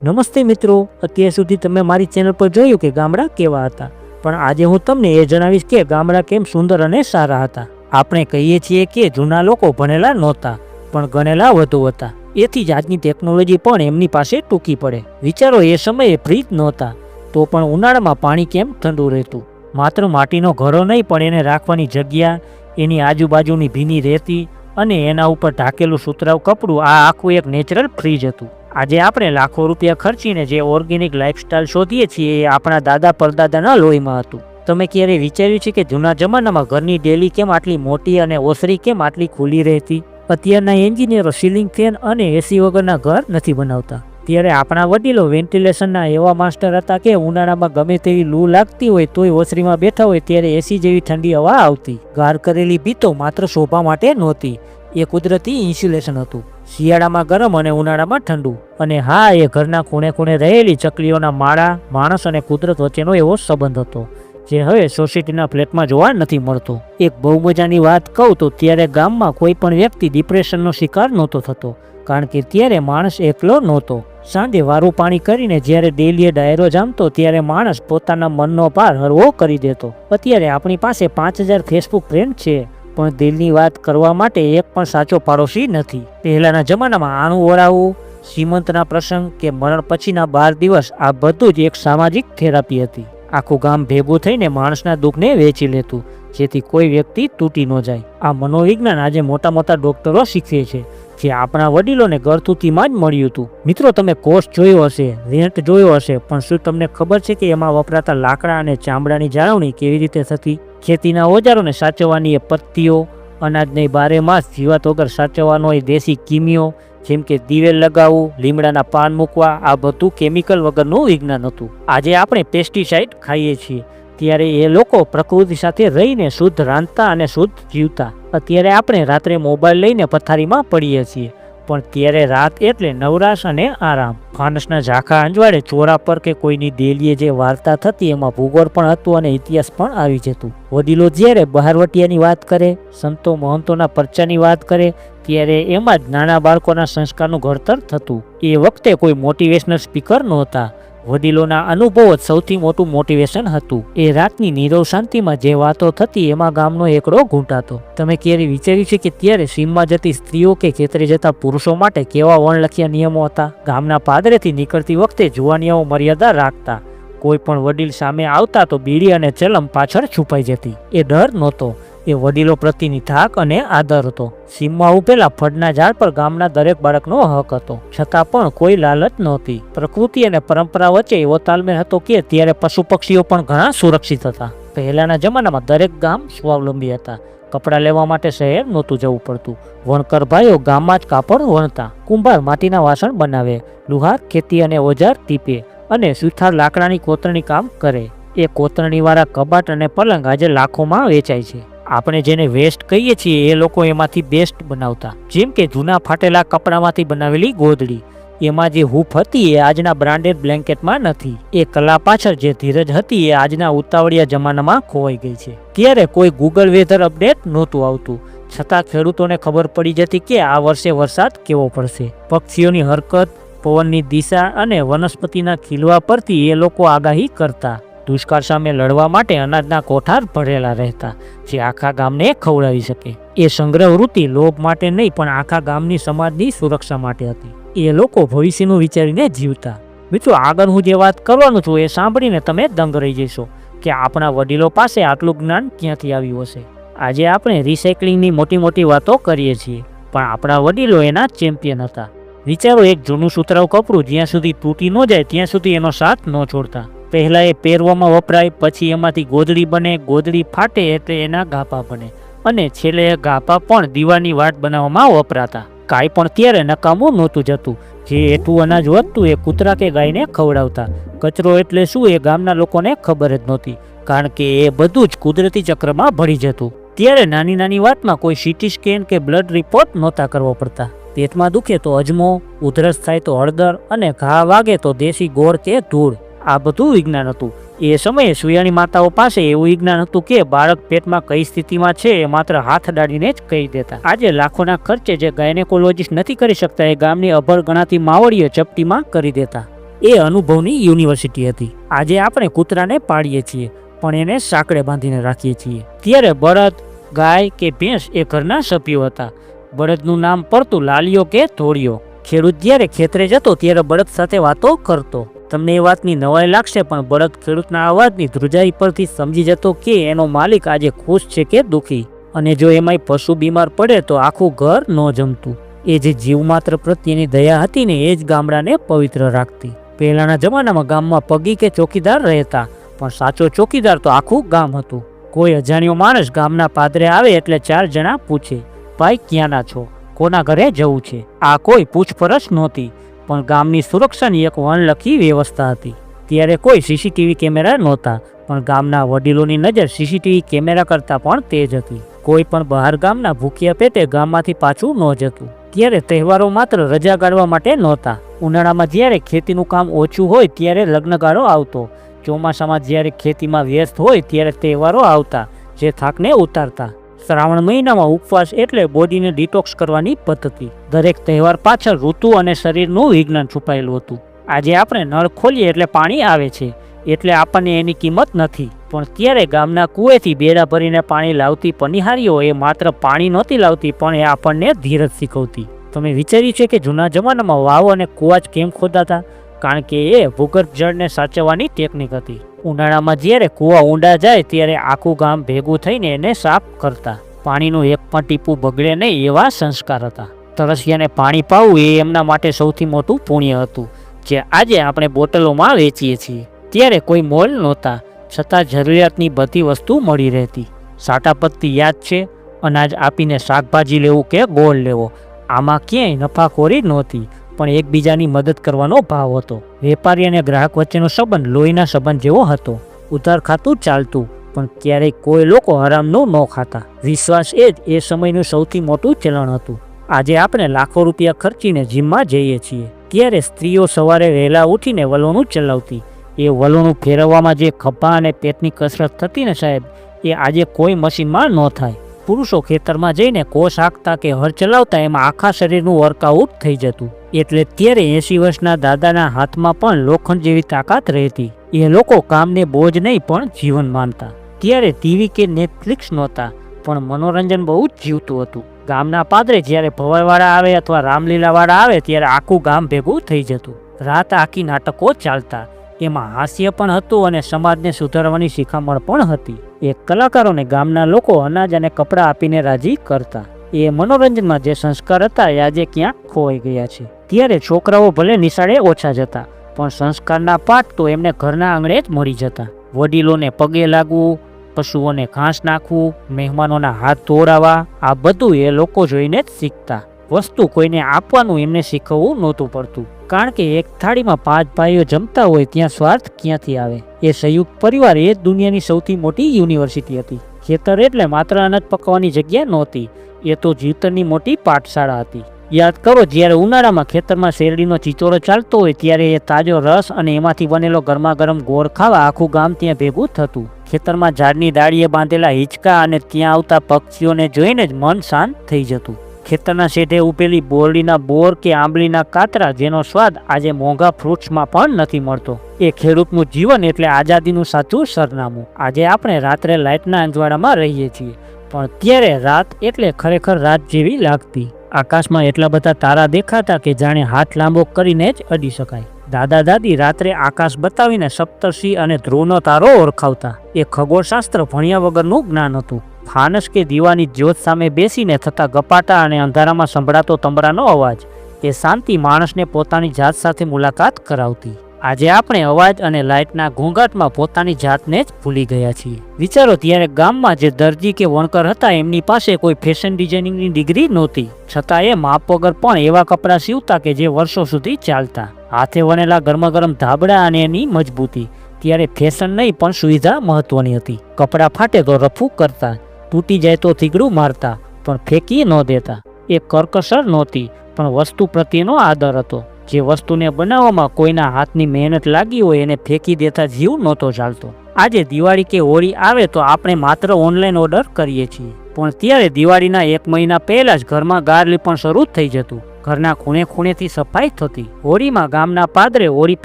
નમસ્તે મિત્રો, અત્યાર સુધી તમે મારી ચેનલ પર જોયું કે ગામડા કેવા હતા, પણ આજે હું તમને એ જણાવીશ કે ગામડા કેમ સુંદર અને સારા હતા. આપણે કહીએ છીએ કે જૂના લોકો ભણેલા નહોતા પણ ગણેલા વધુ હતા. એથી જ આજની ટેકનોલોજી પણ એમની પાસે ટૂંકી પડે. વિચારો, એ સમયે ફ્રીજ નહોતા તો પણ ઉનાળામાં પાણી કેમ ઠંડુ રહેતું. માત્ર માટીનો ઘરો નહીં પણ એને રાખવાની જગ્યા, એની આજુબાજુની ભીની રેતી અને એના ઉપર ઢાંકેલું સુતરાઉ કપડું, આ આખું એક નેચરલ ફ્રીજ હતું. આજે આપણે લાખો રૂપિયા ખર્ચીને જે ઓર્ગેનિક લાઈફસ્ટાઈલ શોધીએ છીએ એ આપણા દાદા પરદાદાના લોહીમાં હતું. તમે ક્યારે વિચાર્યું છે કે જૂના જમાનામાં ઘરની ડેલી કેમ આટલી મોટી અને ઓસરી કેમ આટલી ખુલ્લી રહેતી? અત્યારના એન્જિનિયરો સીલિંગ ફેન અને એસી વગરના ઘર નથી બનાવતા. ત્યારે આપણા વડીલો વેન્ટિલેશનના એવા માસ્ટર હતા કે ઉનાળામાં ગમે તેવી લૂ લાગતી હોય તોય ઓસરીમાં બેઠા હોય ત્યારે એસી જેવી ઠંડી હવા આવતી. ગાર કરેલી ભીતો માત્ર શોભા માટે નહોતી, એ કુદરતી ઇન્સ્યુલેશન હતું. શિયાળામાં ગરમ અને ઉનાળામાં ઠંડુ. અને હા, એ ઘરના ખૂણે ખૂણે રહેલી ચકલીઓના માળા, માણસ અને કુદરત વચ્ચેનો એવો સંબંધ હતો જે હવે સોસાયટીના ફ્લેટમાં જોવા નથી મળતો. એક બહુ મજાની વાત કહું તો ત્યારે ગામમાં કોઈ પણ વ્યક્તિ ડિપ્રેશનનો શિકાર નહોતો થતો, કારણ કે ત્યારે માણસ એકલો નહોતો. સાંજે વારું પાણી કરીને જ્યારે ડેલીએ ડાયરો જામતો ત્યારે માણસ પોતાના મનનો ભાર હળવો કરી દેતો. અત્યારે આપણી પાસે 5000 ફેસબુક ફ્રેન્ડ છે પણ દિલની વાત કરવા માટે એક પણ સાચો પાડોશી નથી. પહેલાના જમાનામાં આણું ઓળાવવું, સીમંતના પ્રસંગ કે મરણ પછીના 12 દિવસ, આ બધું જ એક સામાજિક થેરાપી હતી. આખું ગામ ભેગું થઈને માણસના દુઃખને વેચી લેતું જેથી કોઈ વ્યક્તિ તૂટી ન જાય. આ મનોવિજ્ઞાન આજે મોટા મોટા ડોક્ટરો શીખવે છે જે આપણા વડીલોને ગળથૂથીમાં જ મળ્યું હતું. મિત્રો, તમે કોસ્ટ જોયો હશે, રેન્ટ જોયો હશે, પણ શું તમને ખબર છે કે એમાં વપરાતા લાકડા અને ચામડાની જાળવણી કેવી રીતે થતી? ખેતીના ઓજારોને સાચવવાની એ પત્તીઓ, અનાજને 12 માસ જીવાત વગર સાચવવાનો એ દેશી કિમિયો, જેમ કે દિવેલ લગાવવું, લીમડાના પાન મૂકવા, આ બધું કેમિકલ વગરનું વિજ્ઞાન હતું. આજે આપણે પેસ્ટિસાઇડ ખાઈએ છીએ, ત્યારે એ લોકો પ્રકૃતિ સાથે રહીને શુદ્ધ રાંધતા અને શુદ્ધ જીવતા. અત્યારે આપણે રાત્રે મોબાઈલ લઈને પથારીમાં પડીએ છીએ, પણ ત્યારે રાત એટલે નવરાશ અને આરામ. ફાનસના ઝાંખા અંજવાળે ચોરા પર કે કોઈની ડેલીએ જે વાર્તા થતી એમાં ભૂગોળ પણ હતું અને ઇતિહાસ પણ આવી જતું. વડીલો જ્યારે બહારવટિયાની વાત કરે, સંતો મહંતોના પરચાની વાત કરે, ત્યારે એમાં જ નાના બાળકોના સંસ્કારનું ઘડતર થતું. એ વખતે કોઈ મોટિવેશનલ સ્પીકર નહોતા, વડીલોના અનુભવો જ સૌથી મોટું મોટિવેશન હતું. એ રાતની નીરવ શાંતિમાં જે વાતો થતી એમાં ગામનો એકડો ઘૂંટાતો. તમે ક્યારે વિચાર્યું છે કે ત્યારે સીમમાં જતી સ્ત્રીઓ કે ખેતરે જતા પુરુષો માટે કેવા વણલખ્યા નિયમો હતા? ગામના પાદરેથી નીકળતી વખતે જુવાનિયાઓ મર્યાદા રાખતા. કોઈ પણ વડીલ સામે આવતા તો બીડી અને ચલમ પાછળ છુપાઈ જતી. એ ડર નહોતો, એ વડીલો પ્રત્યેની ધાક અને આદર હતો. સીમમાં ઉભેલા ફળના ઝાડ પર ગામના દરેક બાળકનો હક હતો, છતાં પણ કોઈ લાલચ નહોતી. પ્રકૃતિ અને પરંપરા વચ્ચે એવો તાલમેલ હતો કે ત્યારે પશુ પક્ષીઓ પણ ઘણા સુરક્ષિત હતા. પહેલાના જમાનામાં દરેક ગામ સ્વાવલંબી હતા. કપડાં લેવા માટે શહેર નહોતું જવું પડતું. વણકર ભાઈઓ ગામમાં જ કાપડ વણતા, કુંભાર માટીના વાસણ બનાવે, લુહાર ખેતી અને ઓજાર ટીપે અને સુથાર લાકડાની કોતરણી કામ કરે. એ કોતરણીવાળા કબાટ અને પલંગ આજે લાખોમાં વેચાય છે. આપણે જેને વેસ્ટ કહીએ છીએ એ લોકો એમાંથી બેસ્ટ બનાવતા. જેમ કે જૂના ફાટેલા કપડામાંથી બનાવેલી ગોદડી, એમાં જે હૂફ હતી એ આજના બ્રાન્ડેડ બ્લેન્કેટમાં નથી. એ કલા પાછળ જે ધીરજ હતી એ આજના ઉતાવળિયા જમાનામાં ખોવાઈ ગઈ છે. ત્યારે કોઈ ગૂગલ વેધર અપડેટ નહોતું આવતું, છતાં ખેડૂતોને ખબર પડી જતી કે આ વર્ષે વરસાદ કેવો પડશે. પક્ષીઓની હરકત, પવનની દિશા અને વનસ્પતિના ખીલવા પરથી એ લોકો આગાહી કરતા. દુષ્કાળ સામે લડવા માટે અનાજના કોઠાર ભરેલા રહેતા જે આખા ગામને ખવડાવી શકે. એ સંગ્રહ વૃત્તિ લોભ માટે નહીં પણ આખા ગામની સમાજની સુરક્ષા માટે હતી. એ લોકો ભવિષ્યનું વિચારીને જીવતા. મિત્રો, આગળ હું જે વાત કરવાનું છું એ સાંભળીને તમે દંગ રહી જશો કે આપણા વડીલો પાસે આટલું જ્ઞાન ક્યાંથી આવ્યું હશે. આજે આપણે રિસાયકલિંગની મોટી મોટી વાતો કરીએ છીએ, પણ આપણા વડીલો એના ચેમ્પિયન હતા. વિચારો, એક જૂનું સુતરાઉ કપડું જ્યાં સુધી તૂટી ન જાય ત્યાં સુધી એનો સાથ ન છોડતા. પહેલાં એ પહેરવામાં વપરાય, પછી એમાંથી ગોદડી બને, ગોદડી ફાટે એટલે એના ગાપા બને, અને છેલ્લે એ ગાપા પણ દીવાની વાટ બનાવવામાં વપરાતા. કાંઈ પણ ત્યારે નકામું નહોતું જતું. જે એટલું અનાજ વધતું એ કૂતરા કે ગાયને ખવડાવતા. કચરો એટલે શું એ ગામના લોકોને ખબર જ નહોતી, કારણ કે એ બધું જ કુદરતી ચક્રમાં ભળી જતું. ત્યારે નાની નાની વાતમાં કોઈ સીટી સ્કેન કે બ્લડ રિપોર્ટ નહોતા કરવો પડતા. પેટમાં દુખે તો અજમો, ઉધરસ થાય તો હળદર અને ઘા વાગે તો દેશી ગોળ કે ધૂળ, આ બધું વિજ્ઞાન હતું. એ સમયે સુયાણી માતાઓ પાસે એવું વિજ્ઞાન હતું કે બાળક પેટમાં કઈ સ્થિતિમાં છે એ માત્ર હાથ અડાડીને જ કહી દેતા. આજે લાખોના ખર્ચે જે ગાયનેકોલોજીસ્ટ નથી કરી શકતા એ ગામની અભર ગણાતી માવડીઓ ચપટીમાં કરી દેતા. એ અનુભવની યુનિવર્સિટી હતી. આજે આપણે કૂતરાને પાળીએ છીએ પણ એને સાંકળે બાંધીને રાખીએ છીએ. ત્યારે બળદ, ગાય કે ભેંસ એ ઘરના સભ્યો હતા. બળદનું નામ પડતું લાલિયો કે ધોળિયો. ખેડૂત જ્યારે ખેતરે જતો ત્યારે બળદ સાથે વાતો કરતો. તમને એ વાતની નવાઈ લાગશે પણ બળદ ખેડૂતના અવાજની ધ્રુજાઈ પરથી સમજી જતો કે એનો માલિક આજે ખુશ છે કે દુઃખી. અને જો એમાંય પશુ બીમાર પડે તો આખું ઘર ન જમતું. એ જે જીવમાત્ર પ્રત્યેની દયા હતી ને એ જ ગામડાને પવિત્ર રાખતી. પહેલાના જમાનામાં ગામમાં પગી કે ચોકીદાર રહેતા પણ સાચો ચોકીદાર તો આખું ગામ હતું. કોઈ અજાણ્યો માણસ ગામના પાદરે આવે એટલે 4 જણા પૂછે, ભાઈ ક્યાંના છો, કોના ઘરે જવું છે. આ કોઈ પૂછપરછ નહોતી પણ ગામની સુરક્ષાની એક વણલખી વ્યવસ્થા હતી. ત્યારે કોઈ સીસીટીવી કેમેરા નહોતા પણ ગામના વડીલોની નજર સીસીટીવી કેમેરા કરતાં પણ તેજ હતી. કોઈ પણ બહાર ગામના ભૂખ્યા પેટે ગામમાંથી પાછું ન જતું. ત્યારે તહેવારો માત્ર રજા ગાળવા માટે નહોતા. ઉનાળામાં જ્યારે ખેતીનું કામ ઓછું હોય ત્યારે લગ્નગાળો આવતો. ચોમાસામાં જ્યારે ખેતીમાં વ્યસ્ત હોય ત્યારે તહેવારો આવતા જે થાકને ઉતારતા. શ્રાવણ મહિનામાં ઉપવાસ એટલે બોડીને ડિટોક્સ કરવાની પદ્ધતિ. દરેક તહેવાર પાછળ ઋતુ અને શરીરનું વિજ્ઞાન છુપાયેલું હતું. આજે આપણે નળ ખોલીએ એટલે પાણી આવે છે એટલે આપણને એની કિંમત નથી. પણ ત્યારે ગામના કૂએથી બેડા ભરીને પાણી લાવતી પનિહારીઓ એ માત્ર પાણી નહોતી લાવતી પણ એ આપણને ધીરજ શીખવતી. તમે વિચાર્યું છે કે જૂના જમાનામાં વાવ અને કૂવા જ કેમ ખોદાતા? કારણ કે એ ભૂગર્ભ જળને સાચવવાની ટેકનિક હતી. ઉનાળામાં જ્યારે કૂવા ઊંડા જાય ત્યારે આખું ગામ ભેગું થઈને એને સાફ કરતા. પાણીનું એક પણ ટીપું બગડે નહીં એવા સંસ્કાર હતા. તરસિયાને પાણી પાવું એ એમના માટે સૌથી મોટું પુણ્ય હતું જે આજે આપણે બોટલોમાં વેચીએ છીએ. ત્યારે કોઈ મોલ નહોતા છતાં જરૂરિયાતની બધી વસ્તુ મળી રહેતી. સાટાપત્તી યાદ છે? અનાજ આપીને શાકભાજી લેવું કે ગોળ લેવો, આમાં ક્યાંય નફાખોરી નહોતી પણ એકબીજાની મદદ કરવાનો ભાવ હતો. વેપારી અને ગ્રાહક વચ્ચેનો સંબંધ લોહીના સંબંધ જેવો હતો. ઉધાર ખાતું ચાલતું પણ ક્યારેય કોઈ લોકો હરામનું ન ખાતા. વિશ્વાસ એ જ એ સમયનું સૌથી મોટું ચલણ હતું. આજે આપણે લાખો રૂપિયા ખર્ચીને જીમમાં જઈએ છીએ ત્યારે સ્ત્રીઓ સવારે વહેલા ઉઠીને વલોણું ચલાવતી. એ વલોણું ફેરવવામાં જે ખભા અને પેટની કસરત થતી ને સાહેબ, એ આજે કોઈ મશીનમાં ન થાય. પુરુષો ખેતરમાં જઈને કોસ હાંકતા કે હળ ચલાવતા એમાં આખા શરીરનું વર્કઆઉટ થઈ જતું. એટલે ત્યારે 80 વર્ષના દાદાના હાથમાં પણ લોખંડ જેવી તાકાત રહેતી. એ લોકો કામને બોજ નહીં પણ જીવન માનતા. ત્યારે ટીવી કે નેટફ્લિક્સ નહોતા પણ મનોરંજન બહુ જ જીવતું હતું. ગામના પાદરે જ્યારે ભવાઈવાળા આવે અથવા રામલીલાવાળા આવે ત્યારે આખું ગામ ભેગું થઈ જતું. રાત આખી નાટકો ચાલતા. એમાં હાસ્ય પણ હતું અને સમાજને સુધારવાની શિખામણ પણ હતી. એ કલાકારોને ગામના લોકો અનાજ અને કપડાં આપીને રાજી કરતા. એ મનોરંજનમાં જે સંસ્કાર હતા એ આજે ક્યાંક ખોવાઈ ગયા છે. ત્યારે છોકરાઓ ભલે નિશાળે ઓછા જતા પણ સંસ્કારના પાઠ તો એમને ઘરના આંગણે જ મળી જતા. વડીલોને પગે લાગવું, પશુઓને ઘાસ નાખવું, મહેમાનોના હાથ ધોવડાવવા, આ બધું એ લોકો જોઈને જ શીખતા. વસ્તુ કોઈને આપવાનું એમને શીખવવું નહોતું પડતું કારણ કે એક થાળીમાં 5 ભાઈઓ જમતા હોય ત્યાં સ્વાર્થ ક્યાંથી આવે. એ સંયુક્ત પરિવાર એ દુનિયાની સૌથી મોટી યુનિવર્સિટી હતી. ખેતર એટલે માત્ર અનાજ પકવવાની જગ્યા નહોતી, એ તો જીવતરની મોટી પાઠશાળા હતી. યાદ કરો જ્યારે ઉનાળામાં ખેતરમાં શેરડીનો ચીચોરો ચાલતો હોય ત્યારે એ તાજો રસ અને એમાંથી બનેલો ગરમા ગરમ ગોળ ખાવા આખું ગામ ત્યાં ભેગું થતું. ખેતરમાં ઝાડની ડાળીએ બાંધેલા હિંચકા અને ત્યાં આવતા પક્ષીઓને જોઈને જ મન શાંત થઈ જતું. ખેતરના શેઢે ઉભેલી બોરડીના બોર કે આંબલીના કાતરા જેનો સ્વાદ આજે મોંઘા ફ્રૂટ્સમાં પણ નથી મળતો. એ ખેડૂતનું જીવન એટલે આઝાદીનું સાચું સરનામું. આજે આપણે રાત્રે લાઇટના અંજવાળામાં રહીએ છીએ પણ ત્યારે રાત એટલે ખરેખર રાત જેવી લાગતી. આકાશમાં એટલા બધા તારા દેખાતા કે જાણે હાથ લાંબો કરીને જ અડી શકાય. દાદા દાદી રાત્રે આકાશ બતાવીને સપ્તર્ષિ અને ધ્રુવનો તારો ઓળખાવતા. એ ખગોળશાસ્ત્ર ભણ્યા વગરનું જ્ઞાન હતું. ફાનસ કે દીવાની જ્યોત સામે બેસીને થતા ગપાટા અને અંધારામાં સંભળાતો તંબરાનો અવાજ, એ શાંતિ માણસને પોતાની જાત સાથે મુલાકાત કરાવતી. આજે આપણે અવાજ અને લાઇટના ઘોંઘાટમાં પોતાની જાતને જ ભૂલી ગયા છીએ. વિચારો ત્યારે ગામમાં જે દરજી કે વણકર હતા એમની પાસે કોઈ ફેશન ડિઝાઇનિંગની ડિગ્રી નહોતી છતાં એ માપ વગર પણ એવા કપડાં સીવતા કે જે વર્ષો સુધી ચાલતા. હાથે વણેલા ગરમા ગરમ ધાબળા અને એની મજબૂતી. ત્યારે ફેશન નહીં પણ સુવિધા મહત્વની હતી. કપડાં ફાટે તો રફુ કરતા, તૂટી જાય તો થીગડું મારતા પણ ફેંકી ન દેતા. એ કરકસર નહોતી પણ વસ્તુ પ્રત્યેનો આદર હતો. જે વસ્તુને બનાવવામાં કોઈના હાથની મહેનત લાગી હોય એને ફેંકી દેતા જીવ નહોતો ચાલતો. આજે દિવાળી કે હોળી આવે તો આપણે માત્ર ઓનલાઈન ઓર્ડર કરીએ છીએ પણ ત્યારે દિવાળીના 1 મહિના પહેલા જ ઘરમાં ગાર લીપણ શરૂ થઈ જતું. ઘરના ખૂણે ખૂણેથી સફાઈ થતી. હોળીમાં ગામના પાદરે હોળી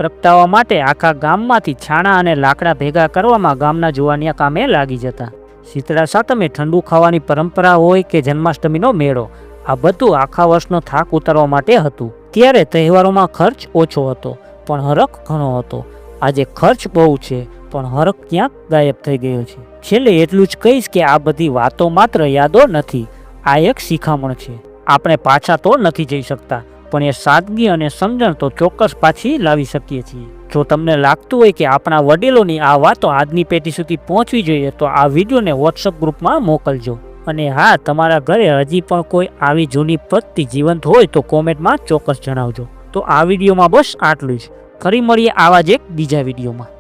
પ્રગટાવવા માટે આખા ગામમાંથી છાણા અને લાકડા ભેગા કરવામાં ગામના જુવાનિયા કામે લાગી જતા. શીતળા સાતમે ઠંડુ ખાવાની પરંપરા હોય કે જન્માષ્ટમીનો મેળો, આ બધું આખા વર્ષનો થાક ઉતારવા માટે હતું. ત્યારે તહેવારોમાં ખર્ચ ઓછો હતો પણ હરખ ઘણો હતો. આજે ખર્ચ બહુ છે પણ હરખ ક્યાંક ગાયબ થઈ ગયો છે. છેલ્લે એટલું જ કહીશ કે આ બધી વાતો માત્ર યાદો નથી, આ એક શિખામણ છે. આપણે પાછા તો નથી જઈ શકતા પણ એ સાદગી અને સમજણ તો ચોક્કસ પાછી લાવી શકીએ છીએ. જો તમને લાગતું હોય કે આપણા વડીલોની આ વાતો આજની પેઢી સુધી પહોંચવી જોઈએ તો આ વિડીયોને વોટ્સઅપ ગ્રુપમાં મોકલજો. અને હા, તમારા ઘરે હજી પણ કોઈ આવી જૂની પદ્ધતિ જીવંત હોય તો કોમેન્ટમાં ચોક્કસ જણાવજો. તો આ વિડીયોમાં બસ આટલું જ. ફરી મળીએ આવા જ એક બીજા વિડીયોમાં.